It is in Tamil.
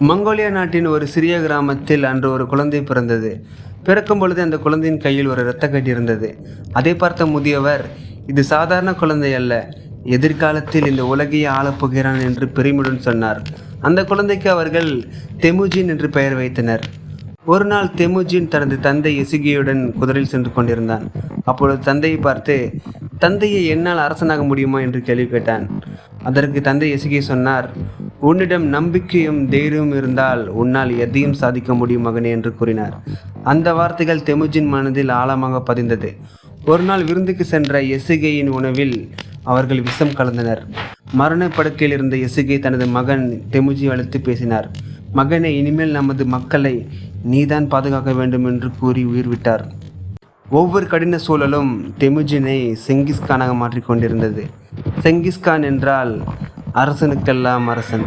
மங்கோலியா நாட்டின் ஒரு சிறிய கிராமத்தில் அன்று ஒரு குழந்தை பிறந்தது. பிறக்கும் பொழுது அந்த குழந்தையின் கையில் ஒரு இரத்தக்கட்டி இருந்தது. அதை பார்த்த முதியவர், இது சாதாரண குழந்தை அல்ல, எதிர்காலத்தில் இந்த உலகையே ஆளப்போகிறான் என்று பெருமையுடன் சொன்னார். அந்த குழந்தைக்கு அவர்கள் தெமுஜின் என்று பெயர் வைத்தனர். ஒரு நாள் தெமுஜின் தனது தந்தை எசுகியுடன் குதிரையில் சென்று கொண்டிருந்தான். அப்பொழுது தந்தையை பார்த்து, தந்தையை என்னால் அரசனாக முடியுமா என்று கேள்வி கேட்டான். அதற்கு தந்தை எசுகி சொன்னார், உன்னிடம் நம்பிக்கையும் தைரியமும் இருந்தால் உன்னால் எதையும் சாதிக்க முடியும் மகனே என்று கூறினார். அந்த வார்த்தைகள் தெமுஜின் மனதில் ஆழமாக பதிந்தது. ஒரு நாள் விருந்துக்கு சென்ற எசுகையின் உணவில் அவர்கள் விஷம் கலந்தனர். மரணப்படுக்கையில் இருந்த எசுகை தனது மகன் தெமுஜி அழைத்து பேசினார். மகனே, இனிமேல் நமது மக்களை நீதான் பாதுகாக்க வேண்டும் என்று கூறி உயிர் விட்டார். ஒவ்வொரு கடின சூழலும் தெமுஜினை செங்கிஸ்கானாக மாற்றிக்கொண்டிருந்தது. செங்கிஸ்கான் என்றால் அரசனுக்கெல்லாம் அரசன்.